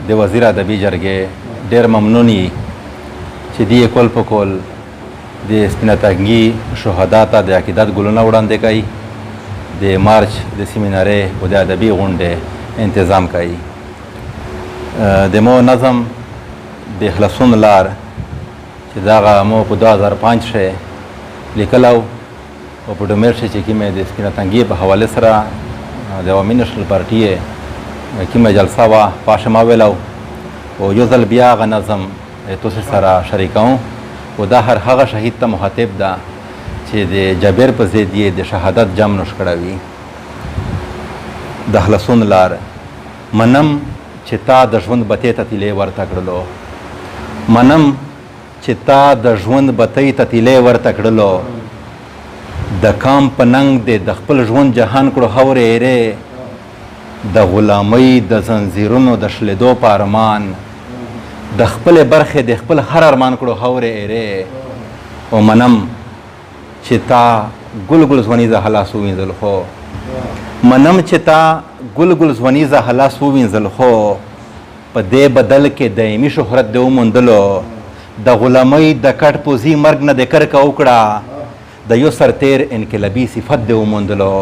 د وزیر ادبي جرګې ډېر ممنون یي چې دې کول په کول د سپینه تنګي شهدا ته د عقیدت ګلونه وړاندې کوي د مارچ د سیمینارې او د ادبي غونډې انتظام کوي د مو نظم د خلاصون لار چې دغه مو په 2005 کې لیکلو او په ډومیر چې کومه د سپینه تنګي په حواله سره د عوامي نېشنل پارټي کومه جلسه وا پاشه ما ویلو او یو ځل بیا غ نظم تاسو سره شریکوم او دا هغه شهید ته مخاطب ده چې د جابر په ضد یې د شهادت جام نوش کړوي د خلاصون لار منم چې تا د ژوند بتې ته تیلې ورته کړلو منم چې تا د ژوند بتې ته تیلې ورته کړلو د کام په ننګ د خپل ژوند جهان کړو هورې ایرې د غلامۍ د زنځیرونو د شلېدو په ارمان د خپل برخې د خپل هر ارمان کړو هورې ایرې او منم چې تا ګل ګل ځوانیزه هلاس ووینځل خو منم چې تا ګل ګل ځوانیزه هلاس ووینځل خو په دې بدل کې دایمي شهرت دې وموندلو د غلامۍ د کټ پوزي مرګ نه د کرکه وکړه د یو سرتیر انقلابي صفت دې وموندلو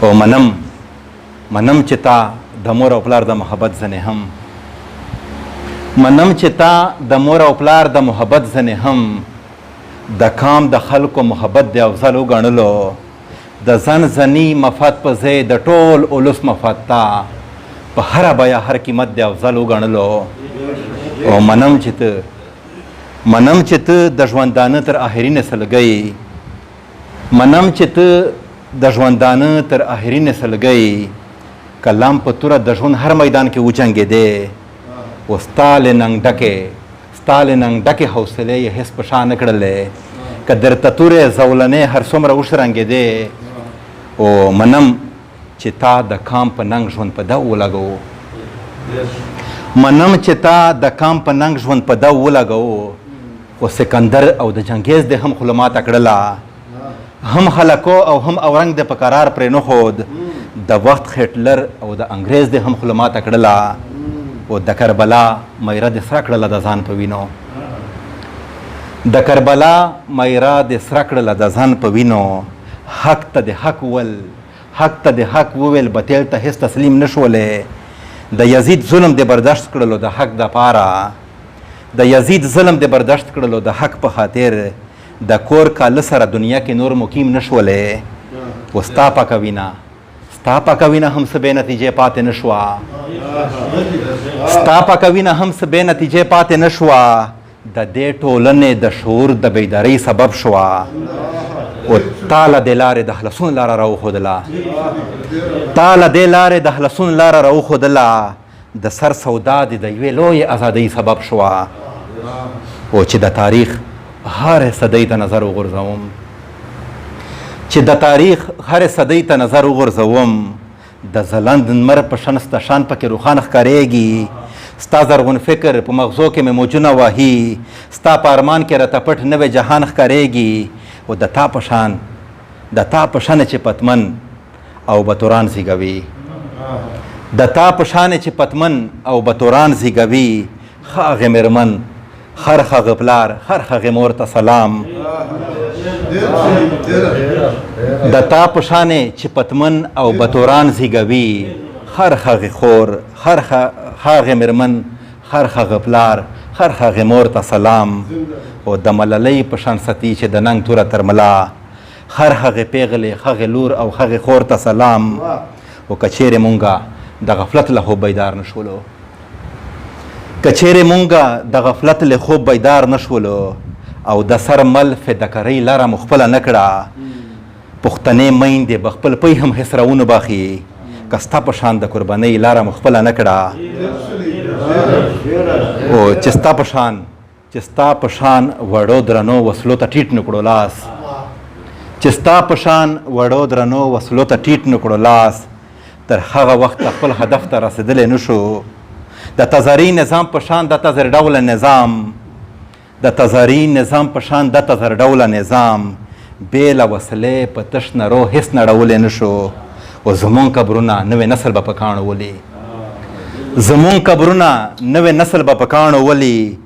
او منم چې تا د مور او پلار د محبت ځنې هم منم چې تا د مور او پلار د محبت ځنې هم د کام د خلکو محبت د افضل وګڼلو د ځن ځني مفاد په ځای د ټول اولس مفاد ته په هره بیه هر قیمت د افضل وګڼلو او منم چې ته د ژوندانه تر آخري نسلګۍ منم چې ته د ژوندانه تر آخري نسلګۍ کلام په توره د ژوند هر میدان کې وجنګېدې او ستا له ننګ ډکې حوصلې یې هېڅ په شا نه کړلې که درته تورې زولنې هر څومره وشرنګېدې او منم چې تا د کام په ننګ ژوند په ده ولګو منم چې تا د کام په ننګ ژوند په ده ولګو خو سکندر او د جنګیز د هم خله ماته کړله هم خلکو او هم اورنګ د په قرار پرې نښود د وخت هټلر او د انګریز د هم خله ماته کړله او د کربلا میره د سره کړله د ځان په وینو د کربلا میره د سره کړله د ځان په وینو حق ته د حق وویل بتیل ته هیڅ تسلیم نشولې د یزید ظلم د برداشت کړلو د حق د پاره د یزید ظلم د برداشت کړلو د حق په خاطر د کور کاله سره دنیا کې نور مقیم نشولې او ستا پاکه وینا هم څه بې نتیجې پاتې نشوه ستا پاکه وینا هم څه بې نتیجې پاتې نشوه د دې ټولنې د شعور د بیدارۍ سبب شوه او تا له دې لارې د خلاصون لاره راوښودله د سر سودا د یوې لویې ازادۍ سبب شوه او چې د تاریخ هر صدۍ ته نظر وغورځوم د ځلند نمر په شان ستا شان پکې روښانه ښکارېږي ستا زرغون فکر په مغزو کې مې موجونه واهي ستا په ارمان کې راته پټ نوی جهان ښکارېږي او د تا په شان چې پتمن او بتوران زیږوي هغې مېرمن هر هغه پلار هر هغې مور ته سلام د تا په شانې چې پتمن او بتوران زیږوي هر هغې خور هر هغې مېرمن هر هغه پلار هر هغې مور ته سلام او د ملالۍ په شان ستی چې د ننګ توره تر ملا هر هغې پیغلې هغې لور او هغې خور ته سلام او که چیرې مونږه د غفلت له خوب بیدار نشولو او د سر مل فداکارۍ لاره مو خپله نه کړه پښتنې میندې به خپل پی هم هېڅ راونه باخي که ستا په شان د قربانۍ لاره مو خپله نه کړه او چې ستا په شان وړو درنو وسلو ته ټیټ نکړو لاس تر هغه وخت خپل هدف ته رسېدلی نشو د تزاري نظام په شان د تزر ډوله نظام بې له وسلې په تش نرو هېڅ نړولی نشو او زمونږ قبرونه نوی نسل به په کاڼو ولي زمون قبرونه نوې نسل به په کاڼو ولي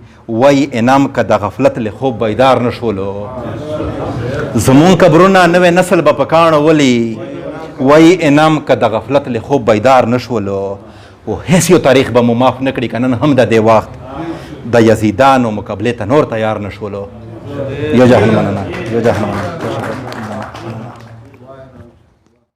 وای انعام که د غفلت له خوب بیدار نه شولو. زمون قبرونه نوې نسل به په کاڼو ولي وای انعام که د غفلت له خوب بیدار نه شولو. او هیڅ یو تاریخ به مو معاف نه کړي که نن هم د دې وخت د یزیدانو مقابلې ته نور تیار نه شولو. یو جهل مننه.